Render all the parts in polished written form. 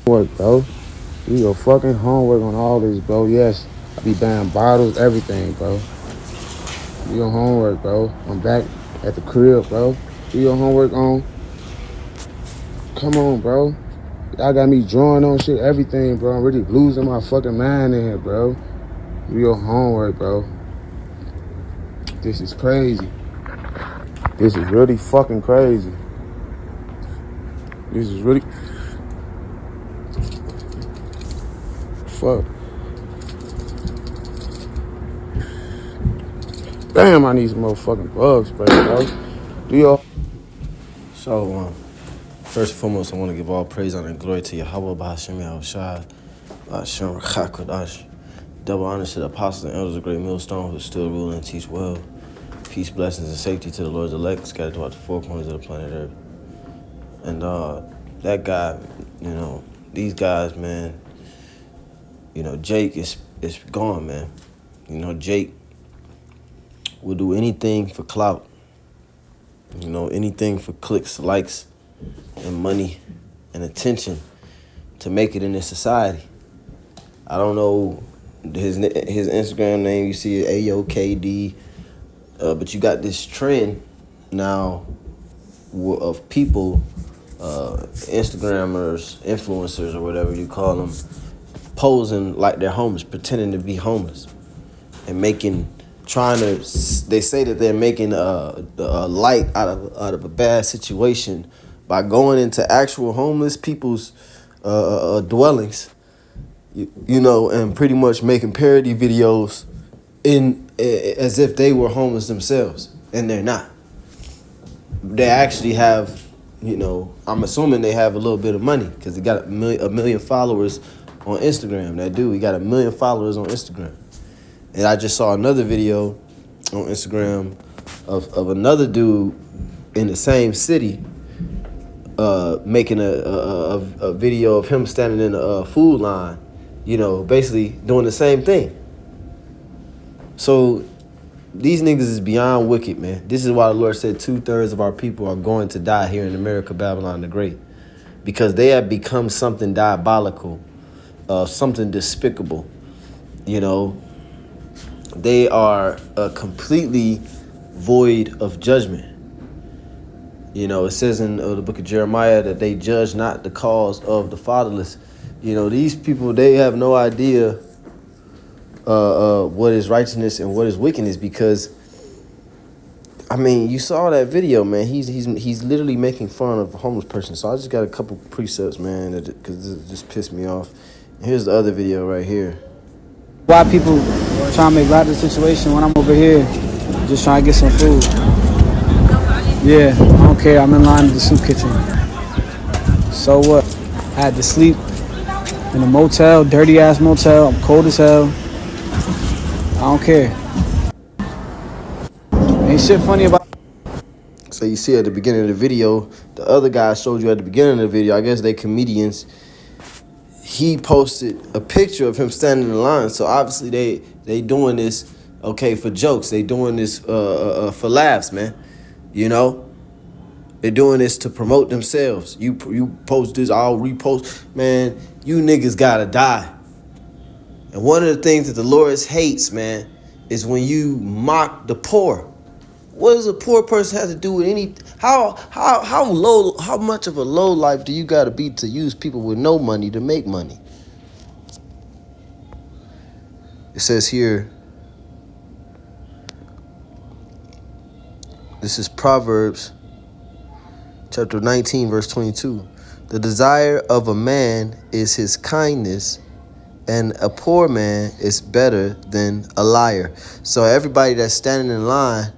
Work, bro. Do your fucking homework on all this, bro. Yes, I be buying bottles, everything, bro. Do your homework, bro. I'm back at the crib, bro. Do your homework on. Come on, bro. Y'all got me drawing on shit, everything, bro. I'm really losing my fucking mind in here, bro. Do your homework, bro. This is crazy. This is really fucking crazy. This is really fuck. Damn, I need some more fucking bug spray, bro. Do your So, first and foremost, I want to give all praise, honor, and glory to Yahweh, Bahashim Yahushai, Bahashim Rachakodash. Double honor to the apostles and elders of Great Millstone who still rule and teach well. Peace, blessings, and safety to the Lord's elect scattered throughout the four corners of the planet Earth. And that guy, these guys, man, Jake is gone, man. Jake will do anything for clout. Anything for clicks, likes, and money and attention to make it in this society. I don't know his Instagram name. You see it, AOKD, but you got this trend now of people, Instagrammers, influencers, or whatever you call them, posing like they're homeless, pretending to be homeless, and they say that they're making a light out of a bad situation by going into actual homeless people's dwellings, and pretty much making parody videos as if they were homeless themselves, and they're not. They actually have, I'm assuming they have a little bit of money because they got a million followers on Instagram. He got 1 million followers on Instagram. And I just saw another video on Instagram of another dude in the same city making a video of him standing in a food line, basically doing the same thing. So these niggas is beyond wicked, man. This is why the Lord said 2/3 of our people are going to die here in America, Babylon the Great. Because they have become something diabolical, something despicable, They are completely void of judgment. It says in the book of Jeremiah that they judge not the cause of the fatherless. These people, they have no idea what is righteousness and what is wickedness, because, you saw that video, man. He's literally making fun of a homeless person. So I just got a couple precepts, man, because it just pissed me off. And here's the other video right here. Why people trying to make light of the situation when I'm over here just trying to get some food. Yeah, I don't care. I'm in line at the soup kitchen. So what? I had to sleep in a motel, dirty ass motel. I'm cold as hell. I don't care. Ain't shit funny about. So you see at the beginning of the video, the other guy showed you at the beginning of the video, I guess they comedians, he posted a picture of him standing in line. So obviously they doing this, okay, for jokes. They doing this for laughs, man. They're doing this to promote themselves. You post this, I'll repost. Man, you niggas gotta die. And one of the things that the Lord hates, man, is when you mock the poor. What does a poor person have to do with any? How much of a low life do you gotta be to use people with no money to make money? It says here, this is Proverbs chapter 19, verse 22. The desire of a man is his kindness, and a poor man is better than a liar. So everybody that's standing in line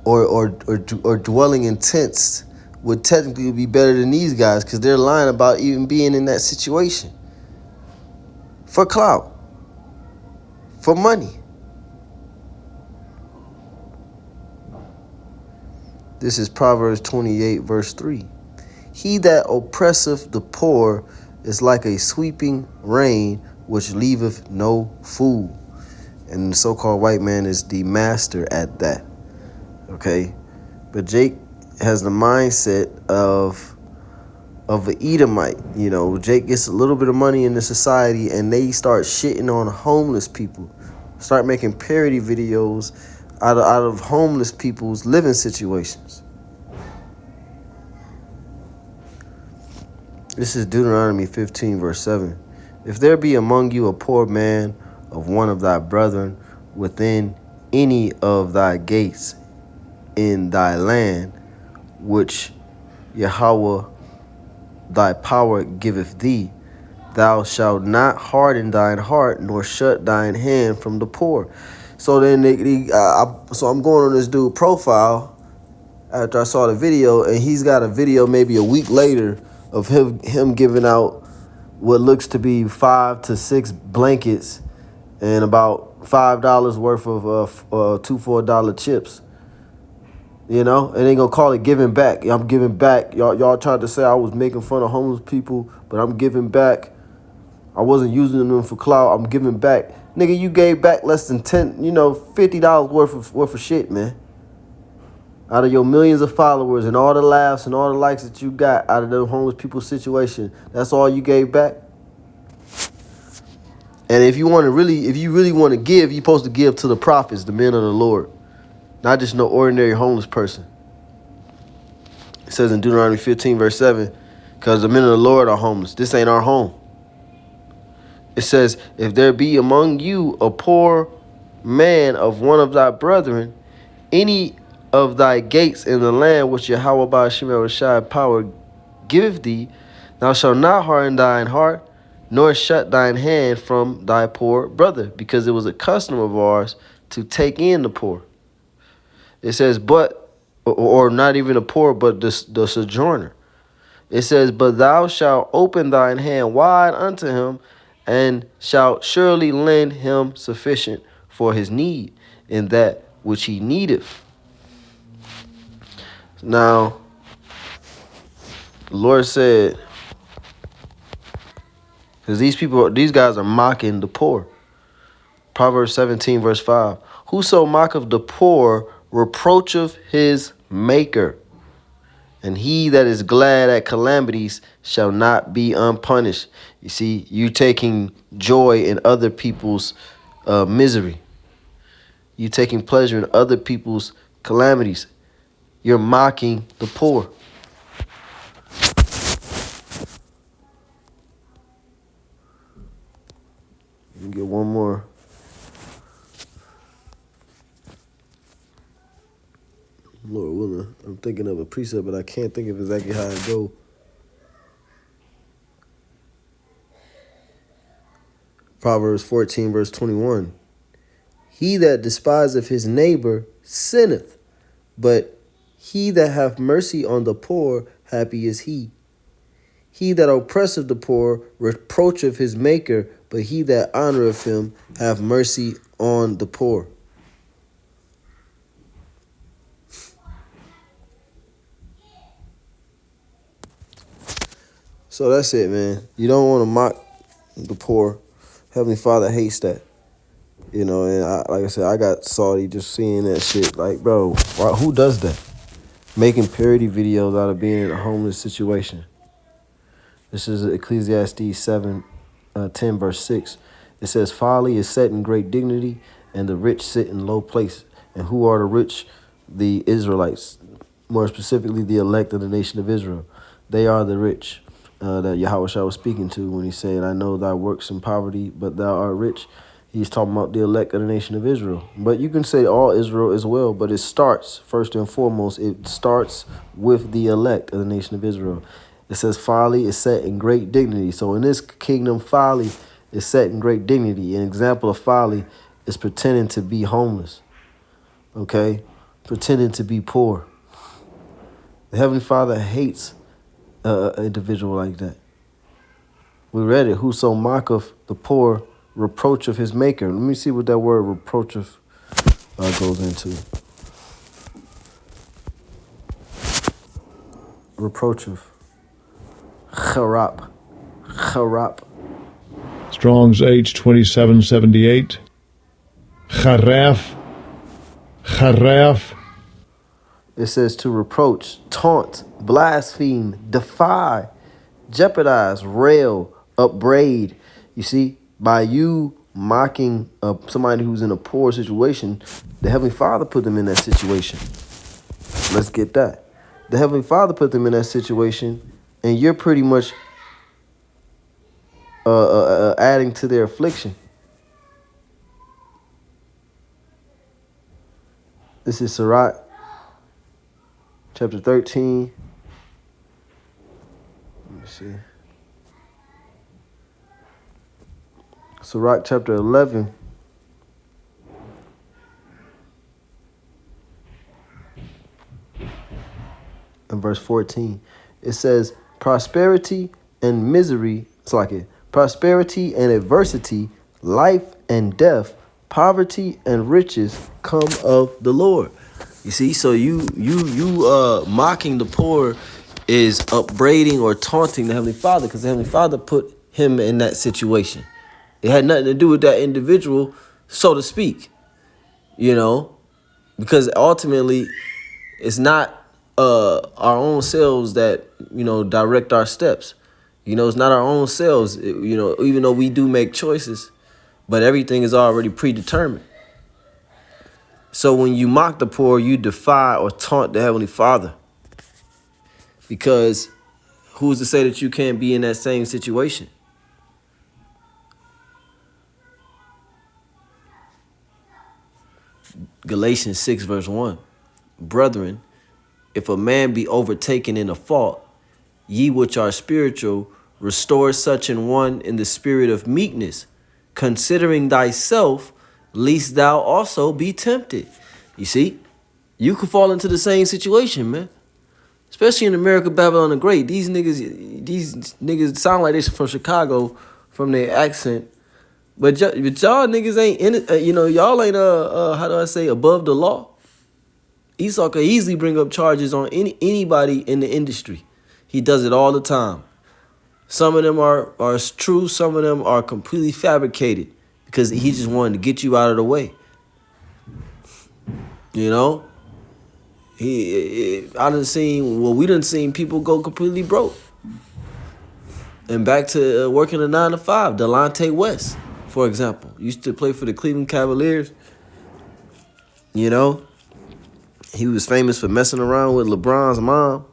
or dwelling in tents would technically be better than these guys, because they're lying about even being in that situation. For clout. For money. This is Proverbs 28, verse 3. He that oppresseth the poor is like a sweeping rain, which leaveth no food. And the so-called white man is the master at that. Okay? But Jake has the mindset of of an Edomite. You know, Jake gets a little bit of money in the society, and they start shitting on homeless people, start making parody videos out of homeless people's living situations. This is Deuteronomy 15, verse 7. If there be among you a poor man of one of thy brethren within any of thy gates in thy land, which Yahweh thy power giveth thee, thou shalt not harden thine heart, nor shut thine hand from the poor. So then, so I'm going on this dude profile after I saw the video, and he's got a video maybe a week later of him giving out what looks to be 5 to 6 blankets and about $5 worth of $2 for $1 chips. You know, and they gonna call it giving back. I'm giving back. Y'all tried to say I was making fun of homeless people, but I'm giving back. I wasn't using them for clout. I'm giving back. Nigga, you gave back less than $50 worth of shit, man. Out of your millions of followers and all the laughs and all the likes that you got out of the homeless people's situation, that's all you gave back. And if you really want to give, you're supposed to give to the prophets, the men of the Lord, not just no ordinary homeless person. It says in Deuteronomy 15, verse 7, because the men of the Lord are homeless. This ain't our home. It says, if there be among you a poor man of one of thy brethren, any of thy gates in the land which Yahweh by Hashem Rashai power giveth thee, thou shalt not harden thine heart, nor shut thine hand from thy poor brother, because it was a custom of ours to take in the poor. It says, but, or not even the poor, but the sojourner. It says, but thou shalt open thine hand wide unto him, and shalt surely lend him sufficient for his need in that which he needeth. Now, the Lord said, because these guys are mocking the poor. Proverbs 17, verse 5. Whoso mocketh the poor reproacheth his maker, and he that is glad at calamities shall not be unpunished. You see, you taking joy in other people's misery. You taking pleasure in other people's calamities. You're mocking the poor. Let me get one more. Lord willing, I'm thinking of a precept, but I can't think of exactly how it go. Proverbs 14, verse 21. He that despiseth his neighbor sinneth, but he that hath mercy on the poor, happy is he. He that oppresseth the poor reproacheth his maker, but he that honoreth him have mercy on the poor. So that's it, man. You don't want to mock the poor. Heavenly Father hates that. You know, and like I said, I got salty just seeing that shit. Like, bro, who does that? Making parody videos out of being in a homeless situation. This is Ecclesiastes 7:10, verse 6. It says, folly is set in great dignity, and the rich sit in low place. And who are the rich? The Israelites. More specifically, the elect of the nation of Israel. They are the rich that Yahweh was speaking to when he said, I know thy works in poverty, but thou art rich. He's talking about the elect of the nation of Israel. But you can say all Israel as well, but it starts, first and foremost, it starts with the elect of the nation of Israel. It says folly is set in great dignity. So in this kingdom, folly is set in great dignity. An example of folly is pretending to be homeless, okay? Pretending to be poor. The Heavenly Father hates an individual like that. We read it, whoso mocketh the poor reproacheth his maker. Let me see what that word reproacheth goes into. Reproacheth. Charap. Strong's H2778. Charaf. It says to reproach, taunt, blaspheme, defy, jeopardize, rail, upbraid. You see, by you mocking somebody who's in a poor situation, the Heavenly Father put them in that situation. Let's get that. The Heavenly Father put them in that situation, and you're pretty much adding to their affliction. This is Sirach, chapter 13. Let me see. Sirach, chapter 11. And verse 14. It says, prosperity and misery, it's like it, prosperity and adversity, life and death, poverty and riches come of the Lord. You see, so you mocking the poor is upbraiding or taunting the Heavenly Father, because the Heavenly Father put him in that situation. It had nothing to do with that individual, so to speak, you know, because ultimately it's not our own selves that, you know, direct our steps. You know, it's not our own selves, you know, even though we do make choices, but everything is already predetermined. So when you mock the poor, you defy or taunt the Heavenly Father, because who's to say that you can't be in that same situation? Galatians 6 verse 1. Brethren, if a man be overtaken in a fault, ye which are spiritual, restore such an one in the spirit of meekness, considering thyself, lest thou also be tempted. You see, you could fall into the same situation, man. Especially in America, Babylon the Great. These niggas sound like they're from Chicago from their accent. But y'all niggas ain't in it. You know, y'all ain't how do I say, above the law. Esau could easily bring up charges on anybody in the industry. He does it all the time. Some of them are true. Some of them are completely fabricated, because he just wanted to get you out of the way. You know, we done seen people go completely broke. And back to working a 9 to 5. Delonte West, for example, used to play for the Cleveland Cavaliers. You know, he was famous for messing around with LeBron's mom.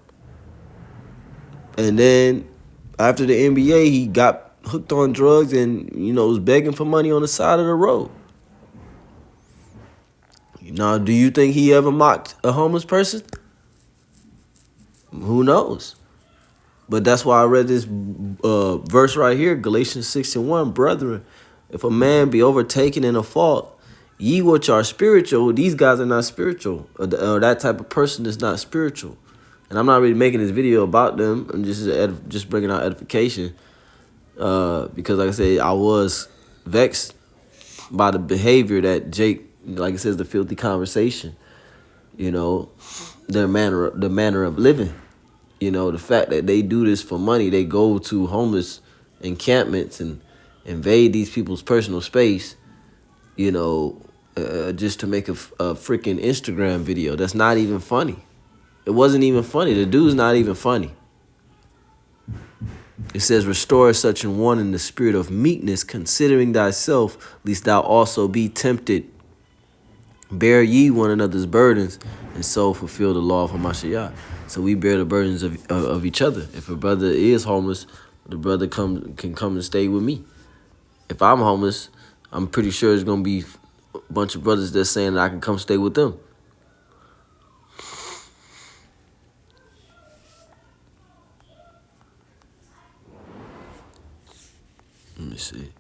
And then after the NBA, he got hooked on drugs and, you know, was begging for money on the side of the road. Now, do you think he ever mocked a homeless person? Who knows? But that's why I read this verse right here, Galatians 6:1. Brethren, if a man be overtaken in a fault, ye which are spiritual, these guys are not spiritual. Or that type of person is not spiritual. And I'm not really making this video about them. I'm just bringing out edification. Because like I said, I was vexed by the behavior that Jake, like it says, the filthy conversation, you know, the manner of living, you know, the fact that they do this for money. They go to homeless encampments and invade these people's personal space, you know, just to make a freaking Instagram video. That's not even funny. It wasn't even funny. The dude's not even funny. It says, restore such an one in the spirit of meekness, considering thyself, lest thou also be tempted. Bear ye one another's burdens, and so fulfill the law of Hamashiach. So we bear the burdens of each other. If a brother is homeless, the brother can come and stay with me. If I'm homeless, I'm pretty sure there's going to be a bunch of brothers that's saying that I can come stay with them. Let me see.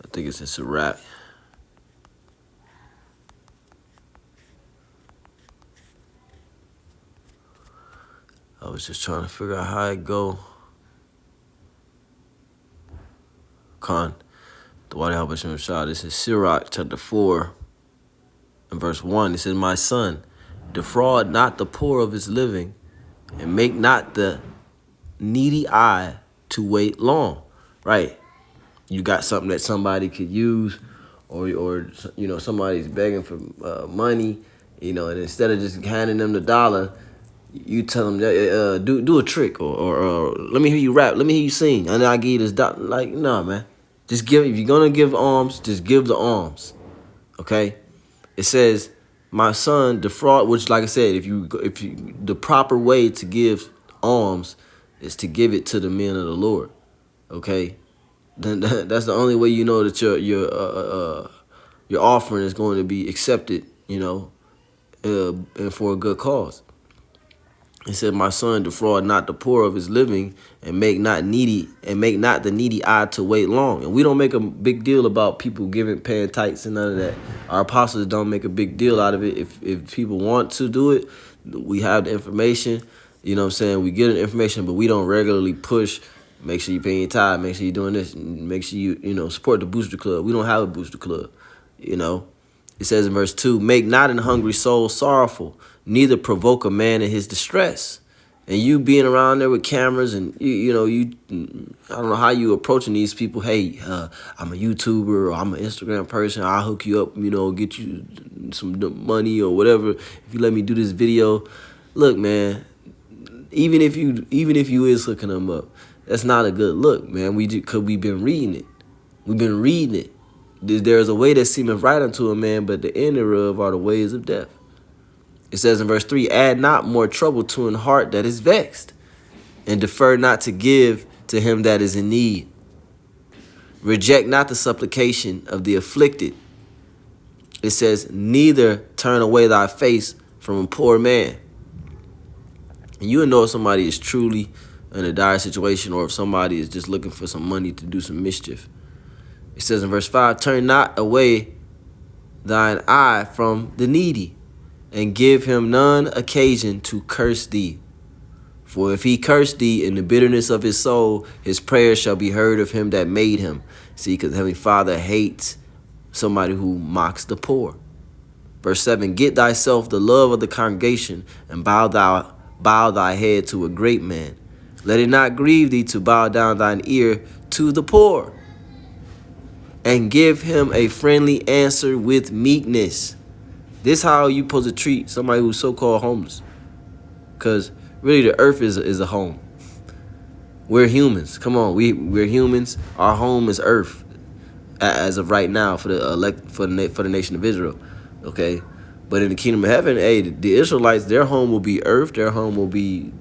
I think it's in Sirach. I was just trying to figure out how it go. The Wadi Habashim Shah. This is Sirach chapter 4 and verse 1. It says, my son, defraud not the poor of his living, and make not the needy eye to wait long. Right. You got something that somebody could use, or somebody's begging for money, and instead of just handing them the dollar, you tell them do a trick, or let me hear you rap, let me hear you sing, and then I give you this dollar. Like, nah, man, just give. If you're gonna give alms, just give the alms. Okay, it says, my son defraud, which, like I said, if you the proper way to give alms is to give it to the men of the Lord. Okay, then that's the only way you know that your offering is going to be accepted. And for a good cause. He said, my son, defraud not the poor of his living, and make not the needy eye to wait long. And we don't make a big deal about people paying tithes and none of that. Our apostles don't make a big deal out of it. If people want to do it, we have the information. You know what I'm saying? We get the information, but we don't regularly push. Make sure you pay your tithe. Make sure you're doing this. Make sure you support the booster club. We don't have a booster club. It says in verse 2, make not an hungry soul sorrowful, neither provoke a man in his distress. And you being around there with cameras and, I don't know how you approaching these people. Hey, I'm a YouTuber, or I'm an Instagram person. I'll hook you up, get you some money or whatever if you let me do this video. Look, man, even if you is hooking them up, that's not a good look, man. Because we've been reading it. We've been reading it. There is a way that seemeth right unto a man, but the end thereof are the ways of death. It says in verse 3, add not more trouble to an heart that is vexed, and defer not to give to him that is in need. Reject not the supplication of the afflicted. It says, neither turn away thy face from a poor man. And you will know if somebody is truly in a dire situation, or if somebody is just looking for some money to do some mischief. It says in verse 5, turn not away thine eye from the needy, and give him none occasion to curse thee. For if he curse thee in the bitterness of his soul, his prayer shall be heard of him that made him. See, because Heavenly Father hates somebody who mocks the poor. Verse 7, get thyself the love of the congregation, and bow thy head to a great man. Let it not grieve thee to bow down thine ear to the poor, and give him a friendly answer with meekness. This how you supposed to treat somebody who's so-called homeless. Because really the earth is a home. We're humans. Come on, we're humans. Our home is earth as of right now for the nation of Israel. Okay? But in the kingdom of heaven, hey, the Israelites, their home will be earth. Their home will be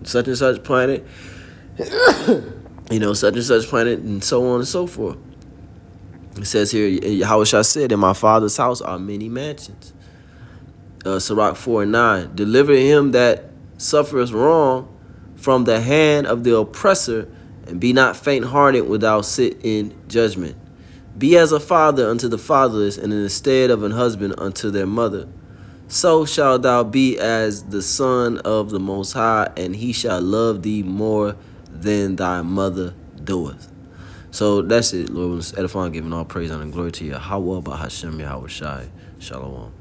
such and such planet. Such and such planet, and so on and so forth. It says here, Yahushua said, in my Father's house are many mansions. Sirach 4:9, deliver him that suffereth wrong from the hand of the oppressor, and be not faint-hearted when thou sit in judgment. Be as a father unto the fatherless, and in the stead of an husband unto their mother. So shalt thou be as the son of the Most High, and he shall love thee more than thy mother doeth. So that's it, Lord. Edifying, giving all praise and glory to Yahweh, Bahashem, Yahweh Shai. Shalom.